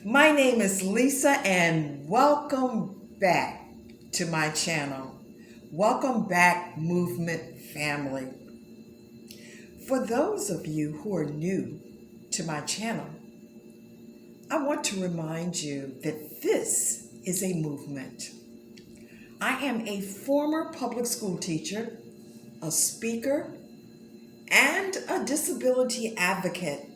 My name is Lisa, and welcome back to my channel. Welcome back, movement family. For those of you who are new to my channel, I want to remind you that this is a movement. I am a former public school teacher, a speaker, and a disability advocate.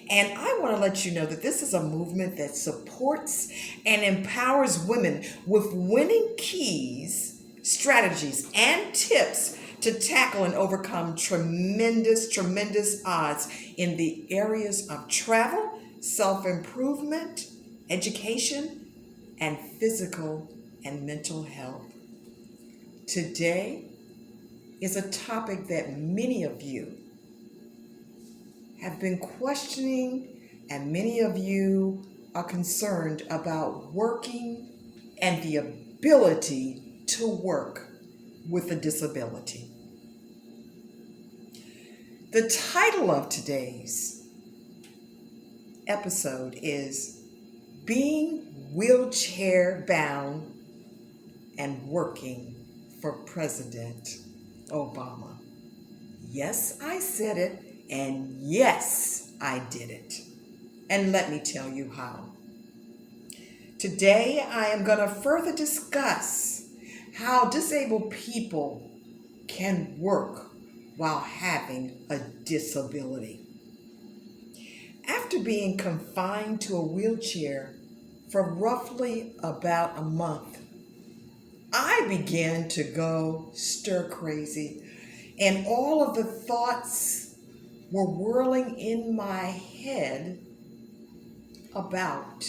And I want to let you know that this is a movement that supports and empowers women with winning keys, strategies, and tips to tackle and overcome tremendous odds in the areas of travel, self-improvement, education, and physical and mental health. Today is a topic that many of you have been questioning, and many of you are concerned about working and the ability to work with a disability. The title of today's episode is Being Wheelchair Bound and Working for President Obama. Yes, I said it. And yes, I did it. And let me tell you how. Today, I am going to further discuss how disabled people can work while having a disability. After being confined to a wheelchair for roughly about a month, I began to go stir crazy, and all of the thoughts were whirling in my head about,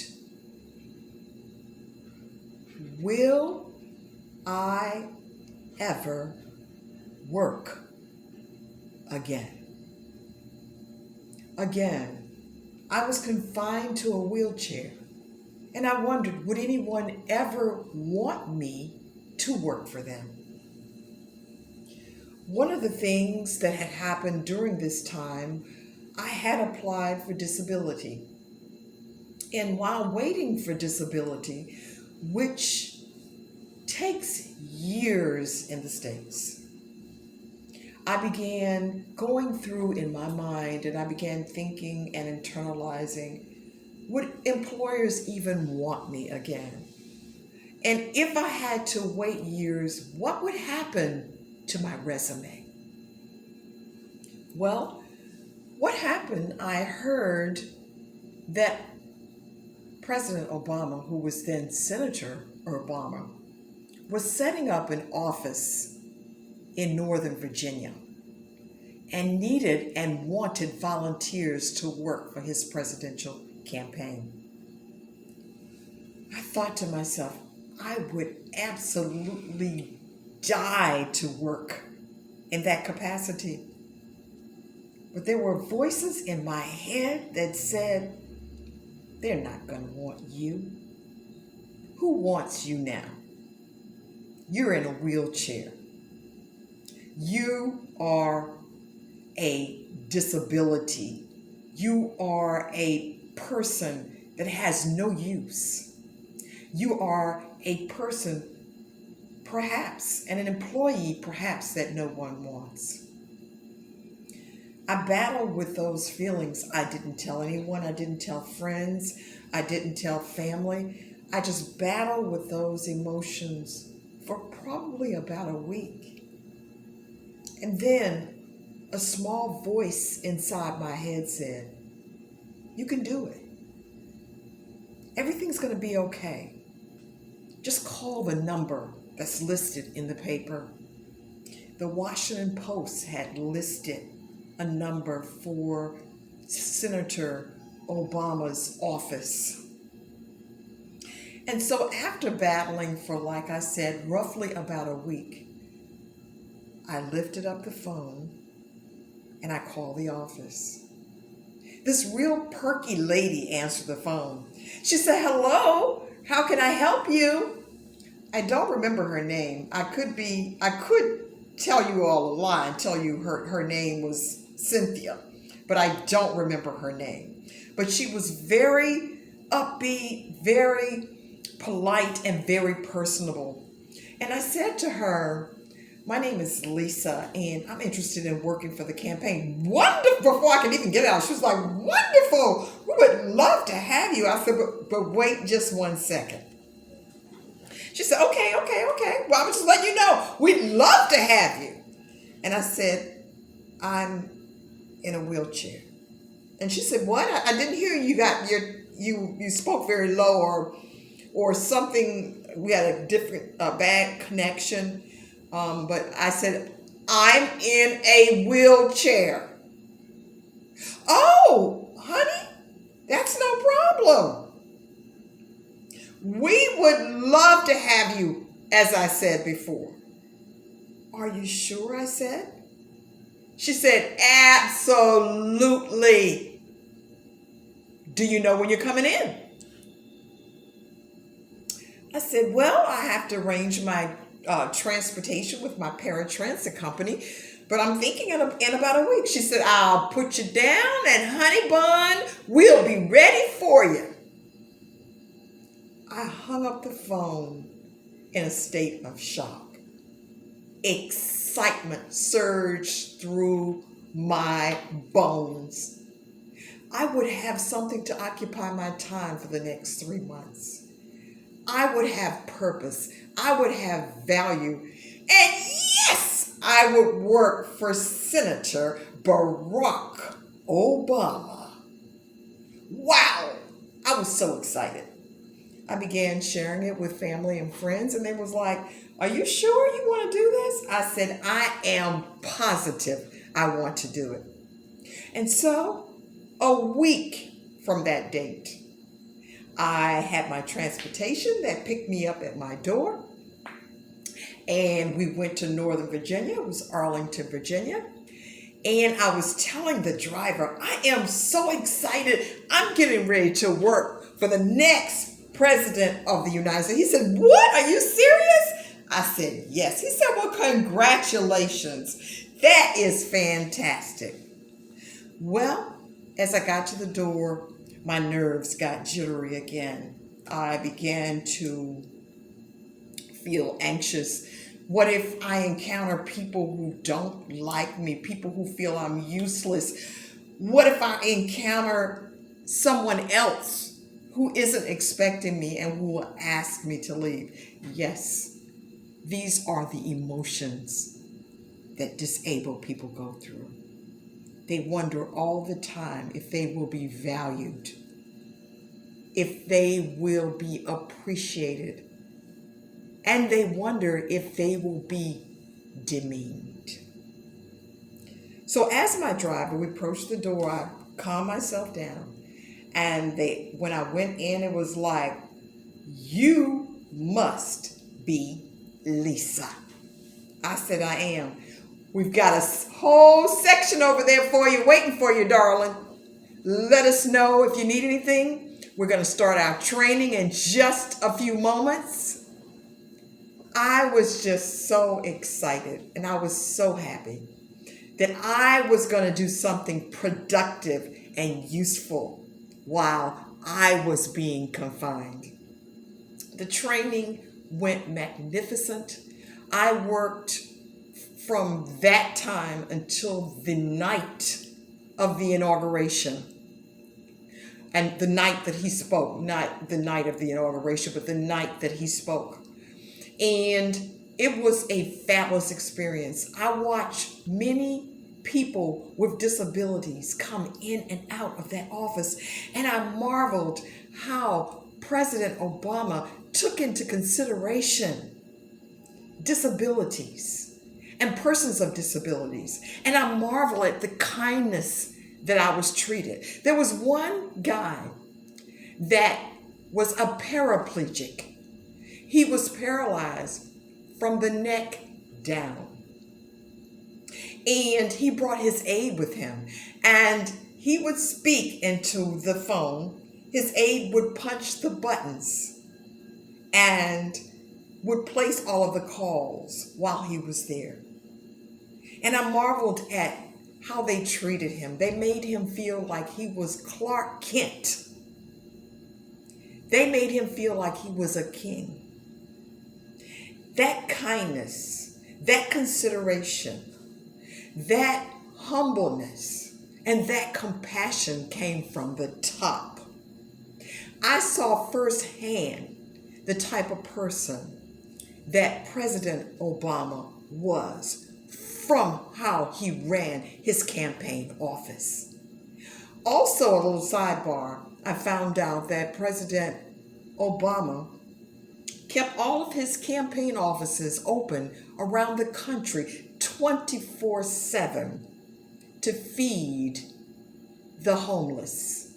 will I ever work again? Again, I was confined to a wheelchair, and I wondered, would anyone ever want me to work for them? One of the things that had happened during this time, I had applied for disability. And while waiting for disability, which takes years in the States, I began going through in my mind, and I began thinking and internalizing, would employers even want me again? And if I had to wait years, what would happen to my resume? Well, what happened, I heard that President Obama, who was then Senator Obama, was setting up an office in Northern Virginia and needed and wanted volunteers to work for his presidential campaign. I thought to myself, I would absolutely die to work in that capacity. But there were voices in my head that said, they're not going to want you. Who wants you now? You're in a wheelchair. You are a disability. You are a person that has no use. You are a person perhaps, and an employee perhaps, that no one wants. I battled with those feelings. I didn't tell anyone. I didn't tell friends. I didn't tell family. I just battled with those emotions for probably about a week. And then a small voice inside my head said, you can do it. Everything's going to be okay. Just call the number that's listed in the paper. The Washington Post had listed a number for Senator Obama's office. And so after battling for, like I said, roughly about a week, I lifted up the phone and I called the office. This real perky lady answered the phone. She said, hello, how can I help you? I don't remember her name. I could tell you all a lie and tell you her name was Cynthia, but I don't remember her name. But she was very upbeat, very polite, and very personable. And I said to her, my name is Lisa, and I'm interested in working for the campaign. Wonderful! Before I could even get out, she was like, wonderful! We would love to have you. I said, but wait just 1 second. She said, okay. Well, I'm just letting you know, we'd love to have you. And I said, I'm in a wheelchair. And she said, what? I didn't hear you spoke very low or something. We had a different bad connection. But I said, I'm in a wheelchair. Oh, honey, that's no problem. We would love to have you, as I said before. Are you sure? I said. She said, absolutely. Do you know when you're coming in? I said, well, I have to arrange my transportation with my paratransit company, but I'm thinking in about a week. She said, I'll put you down, and honey bun, we'll be ready for you. I hung up the phone in a state of shock. Excitement surged through my bones. I would have something to occupy my time for the next 3 months. I would have purpose. I would have value. And yes, I would work for Senator Barack Obama. Wow, I was so excited. I began sharing it with family and friends, and they was like, are you sure you want to do this? I said, I am positive I want to do it. And so, a week from that date, I had my transportation that picked me up at my door, and we went to Northern Virginia. It was Arlington, Virginia. And I was telling the driver, I am so excited. I'm getting ready to work for the next president of the United States. He said, what? Are you serious? I said, yes. He said, well, congratulations. That is fantastic. Well, as I got to the door, my nerves got jittery again. I began to feel anxious. What if I encounter people who don't like me, people who feel I'm useless? What if I encounter someone else who isn't expecting me and who will ask me to leave? Yes, these are the emotions that disabled people go through. They wonder all the time if they will be valued, if they will be appreciated, and they wonder if they will be demeaned. So as my driver, we approached the door, I calmed myself down. And when I went in, it was like, you must be Lisa. I said, I am. We've got a whole section over there for you, waiting for you, darling. Let us know if you need anything. We're going to start our training in just a few moments. I was just so excited, and I was so happy that I was going to do something productive and useful while I was being confined. The training went magnificent. I worked from that time until the night of the inauguration. And the night that he spoke, not the night of the inauguration, but the night that he spoke. And it was a fabulous experience. I watched many people with disabilities come in and out of that office, and I marveled how President Obama took into consideration disabilities and persons of disabilities. And I marvel at the kindness that I was treated. There was one guy that was a paraplegic. He was paralyzed from the neck down. And he brought his aide with him. And he would speak into the phone. His aide would punch the buttons and would place all of the calls while he was there. And I marveled at how they treated him. They made him feel like he was Clark Kent. They made him feel like he was a king. That kindness, that consideration, that humbleness, and that compassion came from the top. I saw firsthand the type of person that President Obama was from how he ran his campaign office. Also, a little sidebar, I found out that President Obama kept all of his campaign offices open around the country 24/7 to feed the homeless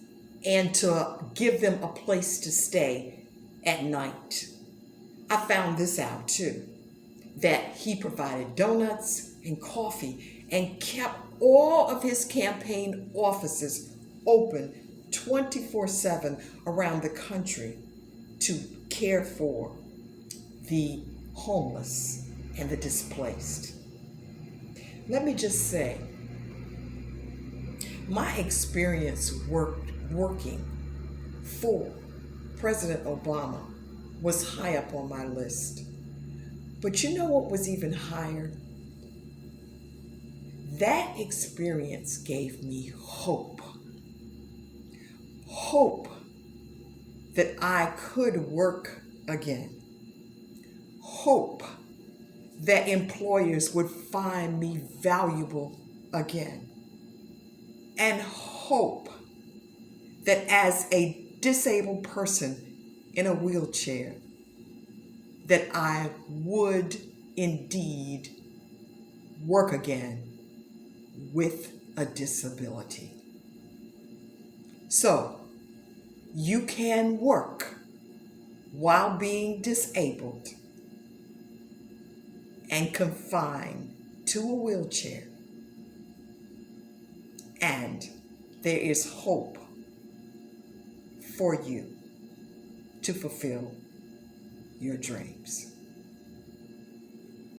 and to give them a place to stay at night. I found this out too, that he provided donuts and coffee and kept all of his campaign offices open 24/7 around the country to care for the homeless and the displaced. Let me just say, my experience working for President Obama was high up on my list. But you know what was even higher? That experience gave me hope. Hope that I could work again. Hope that employers would find me valuable again. And hope that as a disabled person in a wheelchair, that I would indeed work again with a disability. So, you can work while being disabled and confined to a wheelchair. And there is hope for you to fulfill your dreams.